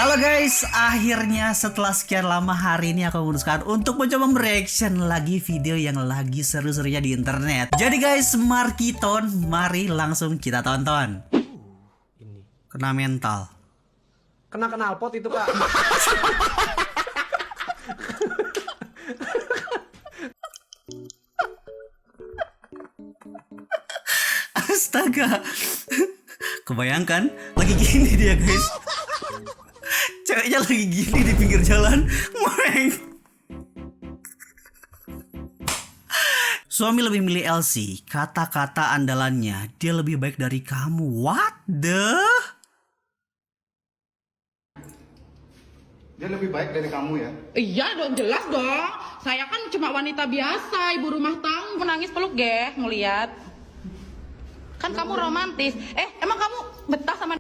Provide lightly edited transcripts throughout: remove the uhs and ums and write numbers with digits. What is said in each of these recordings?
Halo guys, akhirnya setelah sekian lama hari ini aku memutuskan untuk mencoba mereaction lagi video yang lagi seru-serunya di internet. Jadi guys, mari langsung kita tonton. Ini Kena mental. kena knalpot itu, Kak. Astaga. Kebayangkan lagi gini dia guys. Ceweknya lagi gini di pinggir jalan. Ngoreng. Suami lebih milih Elsie. Kata-kata andalannya, dia lebih baik dari kamu. What the? Dia lebih baik dari kamu ya? Iya dong, jelas dong. Saya kan cuma wanita biasa, ibu rumah tangga. Menangis peluk geh, ngeliat. Kan kamu romantis. Emang kamu betah sama...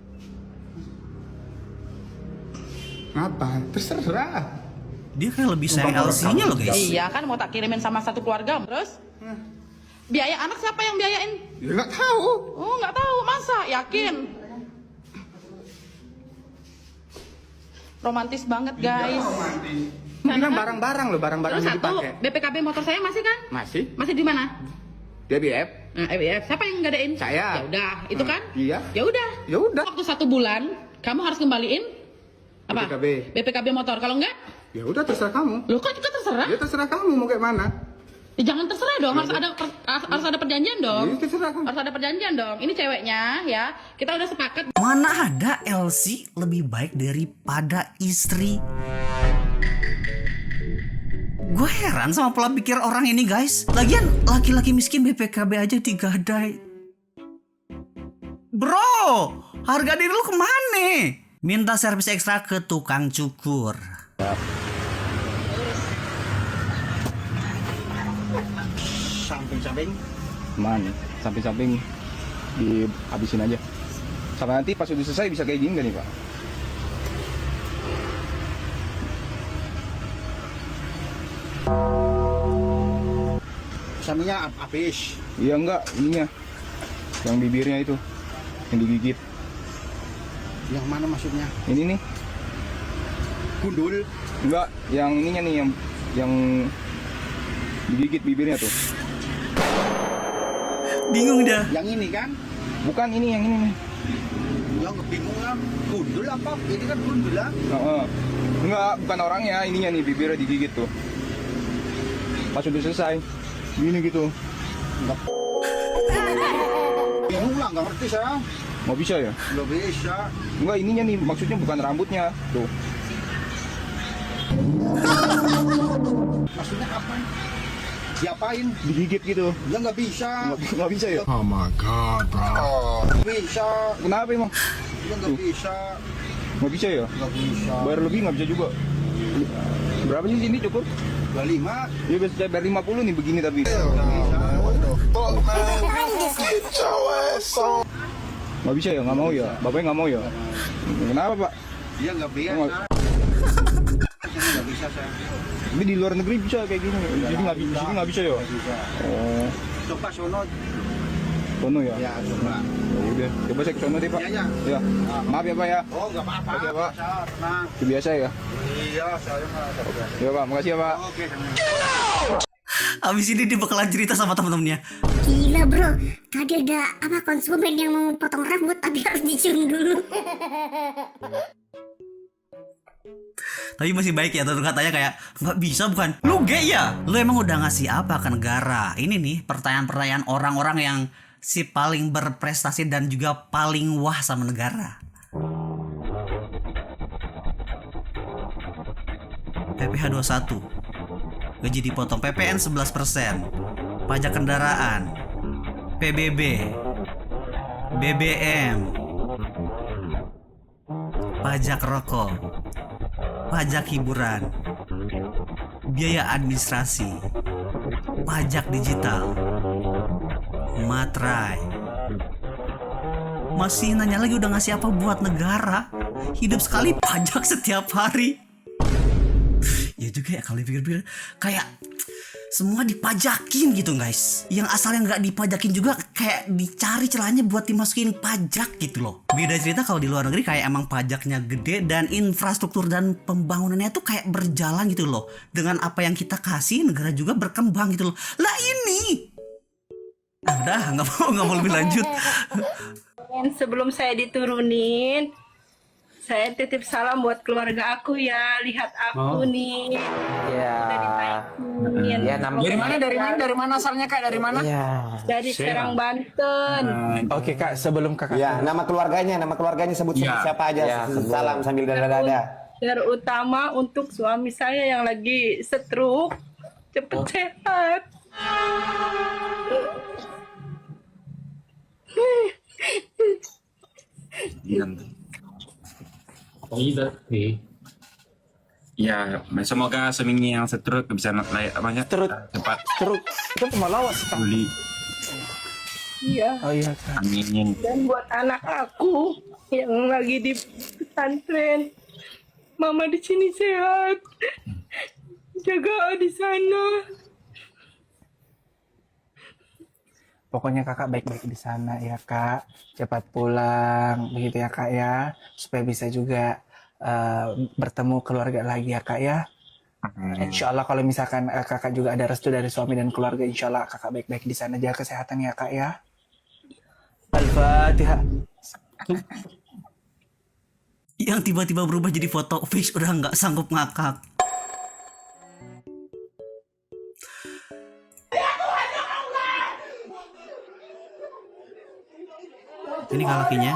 Ngapa? Terserah. Dia kayak lebih sayang Elsie-nya loh guys. Iya kan, mau tak kirimin sama satu keluarga. Terus? Biaya anak siapa yang biayain? Ya nggak tahu. Oh, nggak tahu. Masa? Yakin? Romantis banget, guys. Ini kan barang-barang loh, barang-barang Terus yang satu, dipakai. BPKB motor saya masih kan? Masih? Masih di mana? Dia BF. Nah, EBF. Siapa yang ngadain? Saya. Ya udah, itu kan? Iya. Ya udah. Ya udah. Waktu 1 bulan, kamu harus kembaliin apa? BPKB. BPKB motor. Kalau enggak, Ya udah terserah kamu. lo kan juga terserah. Ya terserah kamu mau kayak mana. Ya, jangan terserah dong. Harus ada perjanjian dong. Ya terserah kamu. Harus ada perjanjian dong. Ini ceweknya ya. Kita udah sepakat. Mana ada Elsie lebih baik daripada istri? Gue heran sama pola pikir orang ini guys. Lagian laki-laki miskin BPKB aja digadai. Bro, harga diri lu kemana? Minta servis ekstra ke tukang cukur. Samping-samping. Man, samping-samping dihabisin aja. Sampai nanti pas udah selesai bisa kayak gini gak nih, Pak? Sampingnya habis. Iya enggak, ininya. Yang bibirnya itu. Yang digigit. Yang mana maksudnya? Ini nih. Gundul. Enggak, yang ininya nih yang digigit bibirnya tuh. Bingung dah. Yang ini kan? Bukan ini, yang ini nih. Yang bingung lah. Gundul apa? Ini kan gundul lah. Heeh. Enggak, bukan orangnya, ininya nih bibirnya digigit tuh. Pas udah selesai. Gini gitu. Bingung lah, nggak ngerti saya. Mau bisa ya? Nggak bisa. Enggak, ininya nih maksudnya bukan rambutnya. Tuh. Maksudnya apa? Diapain? Digigit gitu. Ya nggak bisa. Nggak bisa ya? Oh my god, bro. Nggak bisa. Kenapa emang? Ya nggak bisa. Nggak bisa ya? Nggak bisa. Bayar lebih nggak bisa juga. Berapa sih sini cukup? 25. Ya biasa bayar 50 nih begini tapi. Nggak bisa ya? Nggak mau ya? Bapaknya nggak mau ya? Kenapa Pak? Dia nggak bisa. Oh, Nggak bisa saya. Ini di luar negeri bisa kayak gini. Jadi nggak bisa, sini nggak bisa ya? Nggak bisa. Oh, Coba sono. sono ya? Ya coba. Ya udah, coba saya ke sono deh Pak. Iya, iya. Ya, maaf ya Pak ya. Oh nggak apa-apa. Oke, Pak. Nah, Itu biasa ya. iya saya nggak ada. Ya Pak, makasih ya Pak. Oke. Abis ini dia bakalan cerita sama temen-temennya. Gila bro, tadi ada konsumen yang mau potong rambut tapi harus dicium dulu. Tapi masih baik ya, tuh katanya kayak nggak bisa bukan? Lu gay ya? Lu emang udah ngasih apa ke negara? Ini nih pertanyaan-pertanyaan orang-orang yang si paling berprestasi dan juga paling wah sama negara. PPh 21, gaji dipotong, PPN 11%, pajak kendaraan, PBB, BBM, pajak rokok, pajak hiburan, biaya administrasi, pajak digital, materai. Masih nanya lagi udah ngasih apa buat negara? Hidup sekali pajak setiap hari. Ya juga ya kalau dipikir-pikir kayak semua dipajakin gitu guys. Yang asalnya nggak dipajakin juga kayak dicari celahnya buat dimasukin pajak gitu loh. Beda cerita kalau di luar negeri kayak emang pajaknya gede dan infrastruktur dan pembangunannya tuh kayak berjalan gitu loh. Dengan apa yang kita kasih negara juga berkembang gitu loh. Lah ini udah nggak mau lebih lanjut. Sebelum saya diturunin, saya titip salam buat keluarga aku ya. Lihat aku nih. Ya. Ya, Dari mana asalnya Kak? Dari mana? Ya. Dari Serang, Banten. Oke Kak, sebelum Kakak. Ya, nama keluarganya sebut siapa aja. Ya, Salam sambil dada-dada. Terutama untuk suami saya yang lagi stroke. Cepet sehat. Ya, semoga seminggu yang seterus bisa cepat Itu pemalawas. pulih. Iya. Oh iya Kak. Amin. Dan buat anak aku yang lagi di pesantren, mama di sini sehat. Jaga di sana. Pokoknya Kakak baik-baik di sana ya Kak. Cepat pulang begitu ya Kak ya. Supaya bisa juga bertemu keluarga lagi ya Kak ya. Insya Allah kalau misalkan Kakak juga ada restu dari suami dan keluarga, insya Allah Kakak baik-baik di sana. Jaga kesehatan ya Kak ya. Al-Fatihah. Yang tiba-tiba berubah jadi foto fix udah nggak sanggup ngakak. Ini kalakinya.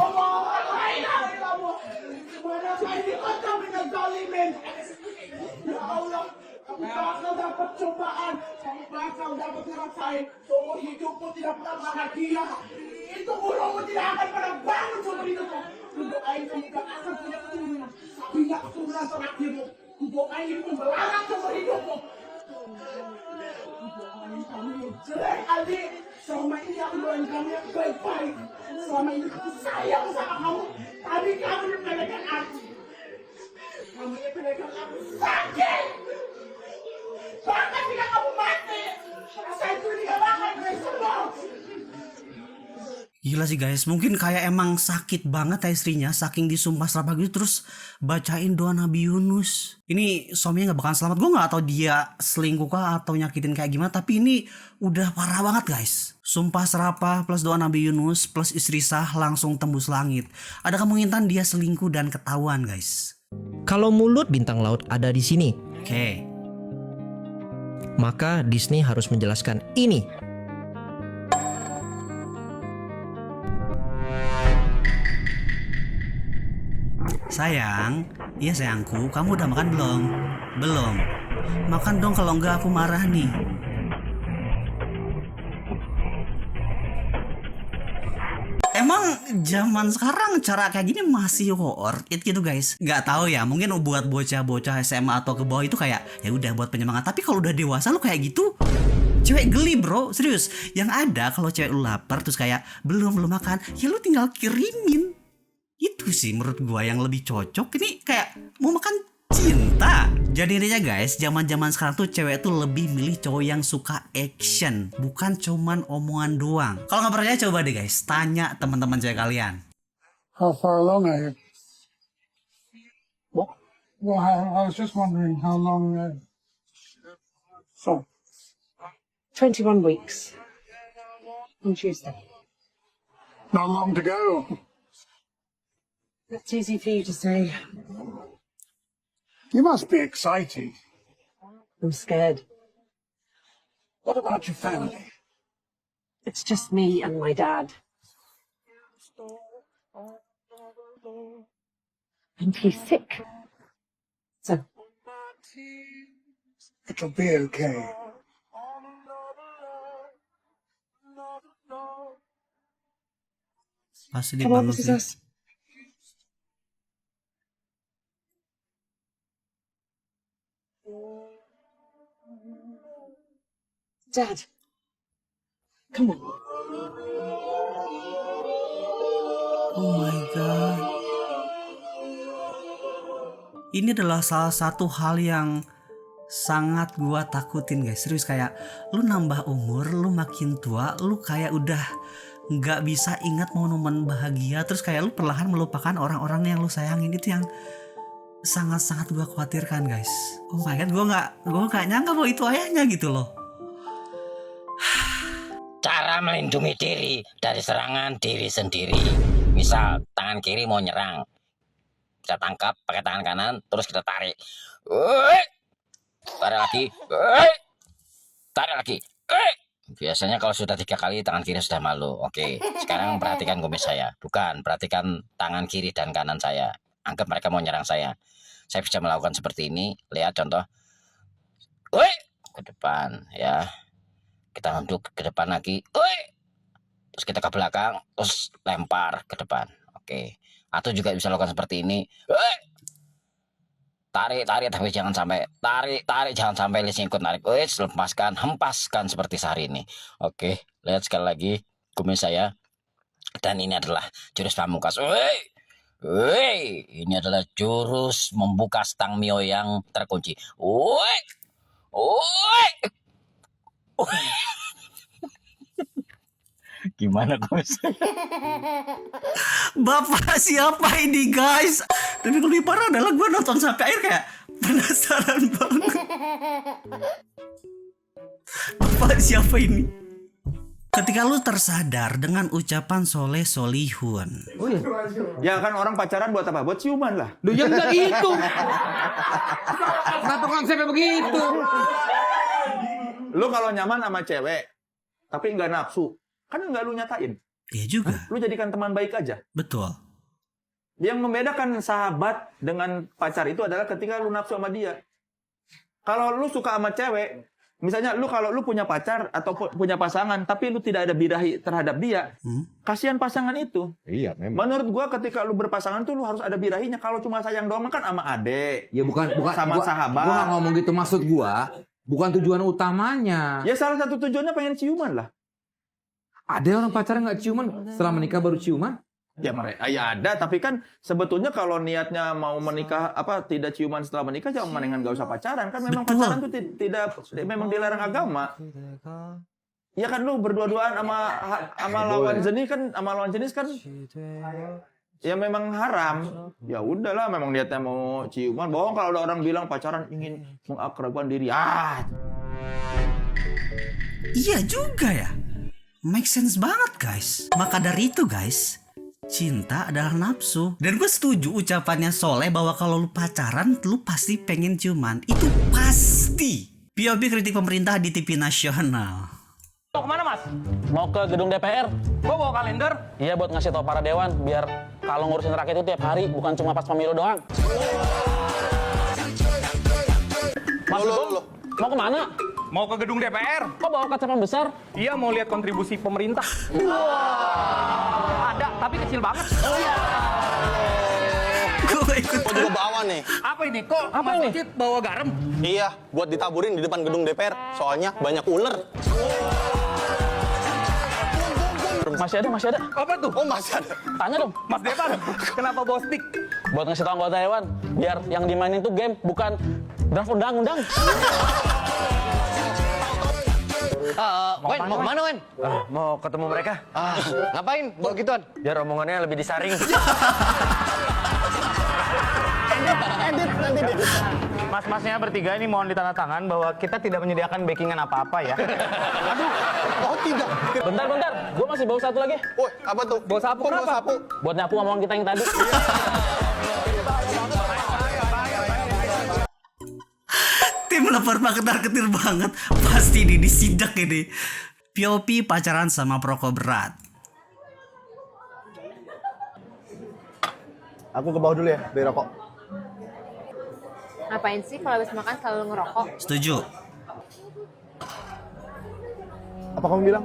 Bakal dapat cobaan, bakal dapat ngerasain seumur hidupmu tidak pernah bahagia. Itu burungmu tidak akan pernah bangun seumur hidupmu. Kudoain kamu gak akan punya keturunan, tapi gak keturunan terakhirmu. Kudoain kamu melarang seumur hidupmu. Kudoain kamu yang jelek, Aldi. Selama ini aku doain kamu yang baik-baik. Selama ini aku sayang sama kamu, tapi kamu nyepelekan aku. Kamu nyepelekan aku sakit. Bahkan jika kamu mati, saya itu tidak bakal sembuh. Gila sih guys, mungkin kayak emang sakit banget ya istrinya, saking disumpah serapah gitu terus bacain doa Nabi Yunus. Ini suaminya nggak bakalan selamat. Gue nggak tahu dia selingkuh kah atau nyakitin kayak gimana, tapi ini udah parah banget guys. Sumpah serapah plus doa Nabi Yunus plus istri sah langsung tembus langit. Ada kemungkinan dia selingkuh dan ketahuan guys. Kalau mulut bintang laut ada di sini, Oke. maka Disney harus menjelaskan ini. Sayang, iya sayangku, kamu udah makan belum? Belum. Makan dong, kalau enggak aku marah nih. Emang zaman sekarang cara kayak gini masih worth it gitu guys. Nggak tahu ya, mungkin buat bocah-bocah SMA atau ke bawah itu kayak ya udah buat penyemangat. Tapi kalau udah dewasa lu kayak gitu, cewek geli bro, serius. Yang ada kalau cewek lu lapar terus kayak belum makan, ya lu tinggal kirimin. Itu sih menurut gua yang lebih cocok. Ini kayak mau makan cinta. Jadi intinya guys, zaman-zaman sekarang tuh cewek tuh lebih milih cowok yang suka action, bukan cuman omongan doang. Kalau nggak percaya coba deh guys, tanya teman-teman cewek kalian. How far along are you? What? Well, I was just wondering how long. So, 21 weeks on Tuesday. not long to go. That's easy for you to say. You must be excited. I'm scared. What about your family? It's just me and my dad. And he's sick. So, It'll be okay. Pasti come on, dibangun this is sih. us. Dad, come on. Oh my god. Ini adalah salah satu hal yang sangat gua takutin guys. Serius, kayak lu nambah umur, lu makin tua, lu kayak udah nggak bisa ingat momen bahagia, terus kayak lu perlahan melupakan orang-orang yang lu sayangin. Itu yang sangat-sangat gua khawatirkan guys. Oh my god, gua nggak nyangka bahwa itu ayahnya gitu loh. Cara melindungi diri dari serangan diri sendiri. Misal tangan kiri mau nyerang, kita tangkap pakai tangan kanan, terus kita tarik. Tarik lagi. Tarik lagi. Biasanya kalau sudah 3 kali tangan kiri sudah malu. Oke, sekarang perhatikan kumis saya. Bukan, perhatikan tangan kiri dan kanan saya. Anggap mereka mau nyerang saya. Saya bisa melakukan seperti ini. Lihat contoh. Ke depan ya. Kita nunduk ke depan lagi. Terus kita ke belakang, terus lempar ke depan. Oke. Atau juga bisa lakukan seperti ini. Tarik tapi jangan sampai jangan sampai lisnya ikut narik. Lepaskan, hempaskan seperti sehari ini. Oke, lihat sekali lagi kumis saya. Dan ini adalah jurus pamungkas. Ini adalah jurus membuka stang mio yang terkunci. Gimana kumis? Bapak siapa ini guys? Dan yang lebih parah adalah gue nonton sampai akhir kayak penasaran banget. Bapak siapa ini? Ketika lu tersadar dengan ucapan soleh solihun. Ya kan orang pacaran buat apa? Buat ciuman lah. Duh, ya enggak gitu. Kenapa konsepnya begitu? Lu kalau nyaman sama cewek, tapi nggak nafsu, kan nggak lu nyatain. Iya juga. Lu jadikan teman baik aja. Betul. Yang membedakan sahabat dengan pacar itu adalah ketika lu nafsu sama dia. Kalau lu suka sama cewek, misalnya kalau lu punya pacar atau punya pasangan, tapi lu tidak ada birahi terhadap dia, kasihan pasangan itu. Iya, memang. Menurut gua ketika lu berpasangan tuh lu harus ada birahinya. Kalau cuma sayang doang kan sama adek. Ya bukan sama sahabat. Gua nggak ngomong gitu, maksud gua bukan tujuan utamanya. Ya salah satu tujuannya pengen ciuman lah. Ada orang pacaran nggak ciuman, setelah menikah baru ciuman? Ya mereka ya ada, tapi kan sebetulnya kalau niatnya mau menikah tidak ciuman setelah menikah, jangan mendingan gak usah pacaran. Kan memang pacaran itu tidak memang dilarang agama. Ya kan lu berdua-duaan sama lawan jenis kan ya memang haram. Ya udahlah, memang niatnya mau ciuman. Bohong kalau ada orang bilang pacaran ingin mengakrabkan diri. Iya juga ya. Make sense banget guys. Maka dari itu guys, cinta adalah nafsu. Dan gue setuju ucapannya Soleh bahwa kalau lu pacaran, lu pasti pengen ciuman. Itu pasti. POV kritik pemerintah di TV nasional. Mau kemana mas? Mau ke gedung DPR. Gua bawa kalender. Iya, buat ngasih tau para dewan biar kalau ngurusin rakyat itu tiap hari, bukan cuma pas pemilu doang. Mas, mau kemana? Mau ke gedung DPR. Kok bawa kaca besar? Iya, mau lihat kontribusi pemerintah. Ada, tapi kecil banget. Gue ikut. Kok juga bawa nih? Apa ini? Kok Apa ini? Cit bawa garam? Iya, buat ditaburin di depan gedung DPR. Soalnya banyak ular. Masih ada. Apa tuh? Oh, masih ada. Tanya dong. Mas Depan, kenapa bawa stick? Buat ngasih tau anggota dewan, biar yang dimainin tuh game, bukan draft undang-undang. Wen, mau kemana Wen? Mau ketemu mereka. Ngapain? Bawa gituan? Biar omongannya lebih disaring. Mas-masnya bertiga ini mohon ditandatangan bahwa kita tidak menyediakan backingan apa-apa ya. Aduh, oh tidak. Bentar, gue masih bawa satu lagi. Woi, apa tuh? Bawa sapu, kenapa? Bawa sapu. Buat nyapu omongan kita yang tadi. Tim lapor ketar-ketir banget. Pasti ini disidak ini. POV pacaran sama perokok berat. Aku ke bawah dulu ya, beli rokok. Ngapain sih kalau habis makan selalu ngerokok? Setuju. Apa kamu bilang?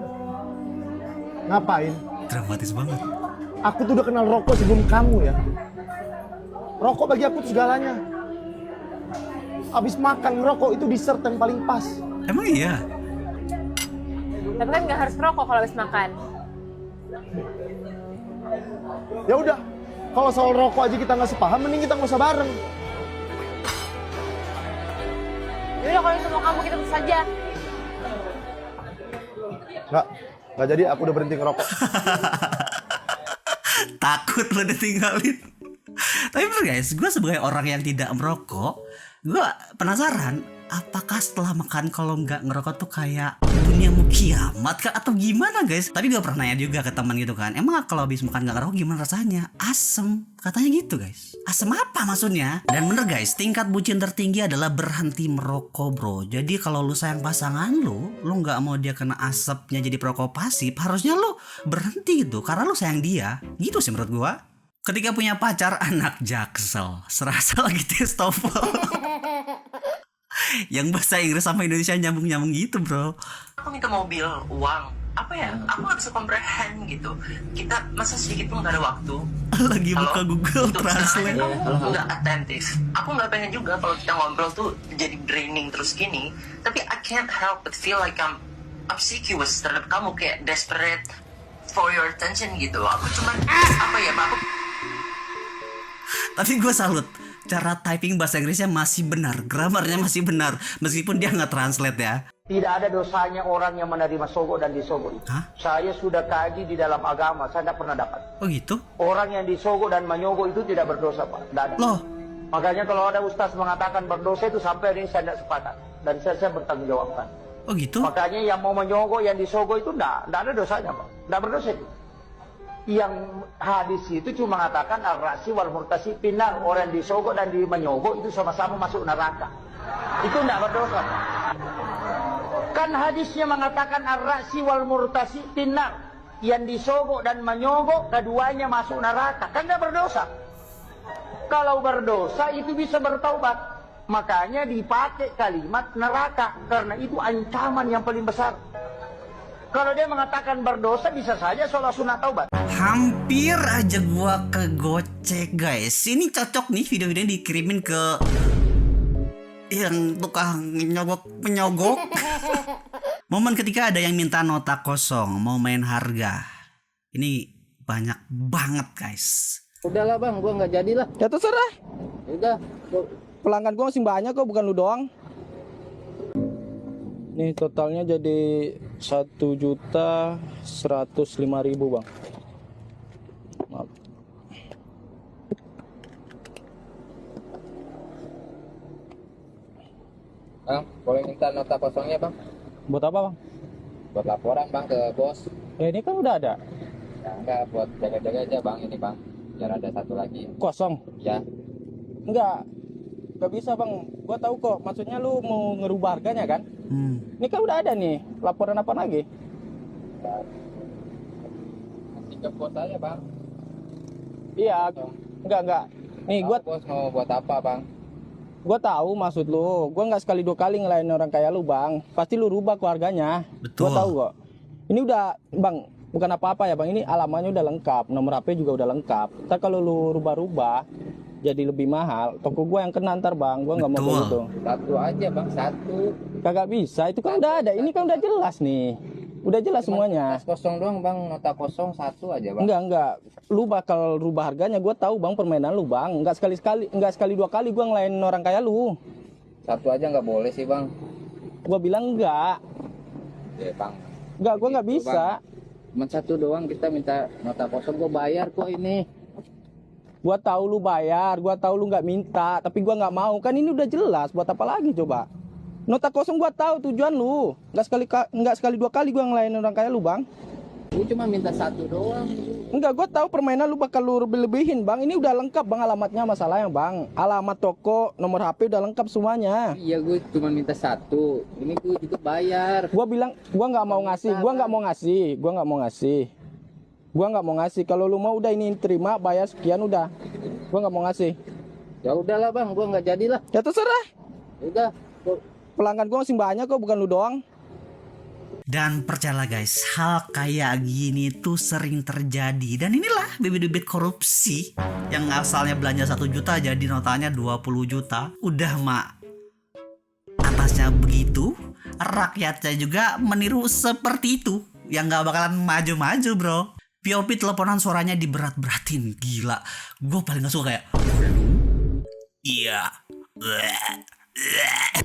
Ngapain? Dramatis banget. Aku tuh udah kenal rokok sebelum kamu ya. Rokok bagi aku tuh segalanya. Abis makan ngerokok itu dessert yang paling pas. Emang iya? Tapi kan nggak harus ngerokok kalau habis makan. Ya udah, kalau soal rokok aja kita nggak sepaham, mending kita nggak usah bareng. Yaudah kalau itu mau kamu kita putus saja. Nggak jadi, aku udah berhenti ngerokok. Takut lo ditinggalin. Tapi bener guys, gue sebagai orang yang tidak merokok, gue penasaran apakah setelah makan kalau nggak ngerokok tuh kayak dunia mau kiamat kah atau gimana guys. Tapi gue pernah nanya juga ke teman gitu kan, emang kalau habis makan nggak ngerokok gimana rasanya? Asem katanya gitu guys. Asem apa maksudnya? Dan bener guys, tingkat bucin tertinggi adalah berhenti merokok bro. Jadi kalau lu sayang pasangan lu nggak mau dia kena asapnya jadi perokok pasif, harusnya lu berhenti gitu karena lu sayang dia. Gitu sih menurut gue. Ketika punya pacar anak Jaksel, serasa lagi tes TOEFL. Yang bahasa Inggris sama Indonesia nyambung-nyambung gitu bro. Aku minta mobil, uang, apa ya? Aku gak bisa comprehend gitu. Kita masa sedikit pun gak ada waktu. Lagi buka Google Translate. Aku gak atentif. Aku gak pengen juga kalau kita ngobrol tuh jadi draining terus gini. Tapi I can't help but feel like I'm obsequious terhadap kamu, kayak desperate for your attention gitu. Aku cuman apa ya Pak? Tapi gue salut, cara typing bahasa Inggrisnya masih benar, gramarnya masih benar, meskipun dia nggak translate ya. Tidak ada dosanya orang yang menerima sogok dan disogok. Saya sudah kaji di dalam agama, saya tidak pernah dapat. Oh gitu? Orang yang disogok dan menyogok itu tidak berdosa Pak. Tidak ada. Loh? Makanya kalau ada ustaz mengatakan berdosa itu sampai ini saya tidak sepakat. Dan saya bertanggung jawabkan. Oh gitu? Makanya yang mau menyogok, yang disogok itu tidak ada dosanya Pak. Tidak berdosa itu. Yang hadis itu cuma mengatakan ar-rasi wal murtasi pinar, orang disogok dan menyogok itu sama-sama masuk neraka. Itu tidak berdosa. Kan hadisnya mengatakan ar-rasi wal murtasi pinar, yang disogok dan menyogok keduanya masuk neraka. Kan tidak berdosa. Kalau berdosa itu bisa bertaubat. Makanya dipakai kalimat neraka karena itu ancaman yang paling besar. Kalau dia mengatakan berdosa bisa saja sholat sunat taubat. Hampir aja gua kegocek guys. Ini cocok nih video-video ini dikirimin ke yang tukang menyogok. Momen ketika ada yang minta nota kosong, mau main harga. Ini banyak banget guys. Udahlah bang, gua nggak jadilah. Ya terserah. Udah, pelanggan gua masih banyak kok, bukan lu doang. Nih totalnya jadi 1.105.000 bang. Maaf. Bang, boleh minta nota kosongnya bang? Buat apa bang? Buat laporan bang ke bos. Ya ini kan udah ada. Ya enggak, buat jaga-jaga aja bang ini bang. Biar ada satu lagi. Kosong? Ya. Enggak bisa bang. Gua tahu kok. Maksudnya lu mau ngerubah harganya kan? Ini kan udah ada nih. Laporan apa lagi? Nanti ke bos aja bang. Iya. Enggak. Nih gua bos mau buat apa bang? Gua tahu maksud lu. Gua nggak sekali dua kali ngelain orang kayak lu bang. Pasti lu rubah keluarganya. Betul. Gua tahu kok. Ini udah bang. Bukan apa-apa ya bang. Ini alamatnya udah lengkap. Nomor HP juga udah lengkap. Ntar kalau lu rubah-rubah jadi lebih mahal, toko gua yang kena ntar bang. Gua nggak mau kayak gitu. Satu aja bang, satu. Kagak bisa, itu kan udah ada. Ini kan udah jelas nih. Udah jelas semuanya. Kosong doang bang, nota kosong satu aja bang. Enggak. Lu bakal rubah harganya. Gua tahu bang permainan lu bang. Enggak sekali dua kali gua ngelain orang kayak lu. Satu aja nggak boleh sih bang. Gua bilang enggak. Ya bang. Enggak, gua nggak bisa. Cuma satu doang kita minta nota kosong, gua bayar kok ini. Gua tahu lu bayar, gua tahu lu nggak minta, tapi gua nggak mau. Kan ini udah jelas, buat apa lagi coba? Nota kosong gua tahu tujuan lu. Nggak sekali dua kali gua ngelain orang kayak lu, Bang. Gua cuma minta satu doang. Enggak, gua tahu permainan lu bakal lu lebih-lebihin, Bang. Ini udah lengkap, Bang, alamatnya masalahnya, Bang. Alamat toko, nomor HP udah lengkap semuanya. Iya, gua cuma minta satu. Ini gua juga bayar. Gua bilang gua nggak mau ngasih, gua nggak mau ngasih. Kalau lu mau udah ini terima, bayar sekian udah. Gua nggak mau ngasih. Ya udahlah bang, gua nggak jadilah. Ya terserah. Udah. Pelanggan gua masih banyak kok, bukan lu doang. Dan percayalah guys, hal kayak gini tuh sering terjadi. Dan inilah bibit-bibit korupsi yang asalnya belanja 1 juta jadi notanya 20 juta. Udah mak, atasnya begitu, rakyatnya juga meniru seperti itu. Yang gak bakalan maju-maju bro. POP teleponan suaranya diberat-beratin. Gila, gue paling gak suka kayak iya,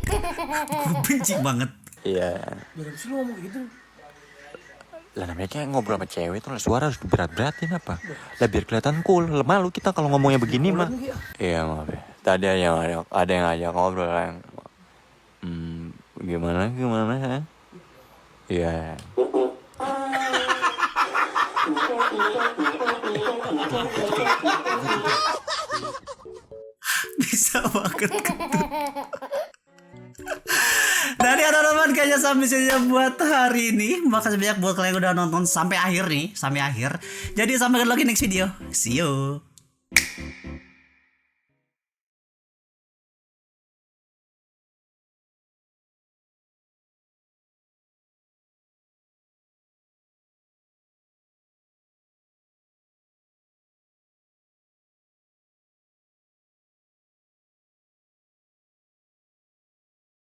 Gue benci banget. Iya. Jangan sih lu ngomong gitu. Lah namanya kayak ngobrol sama cewek tuh suara harus berat-beratin apa? Lah biar kelihatan cool. Malu kita kalau ngomongnya begini mah. Iya maaf ya. Tadi ada yang ngajak ngobrol yang gimana ya? Iya. Bisa banget kentut. Dan ya teman-teman, kayaknya sampai sini buat hari ini. Makasih banyak buat kalian yang udah nonton sampai akhir nih, sampai akhir. Jadi sampai ketemu lagi next video. See you.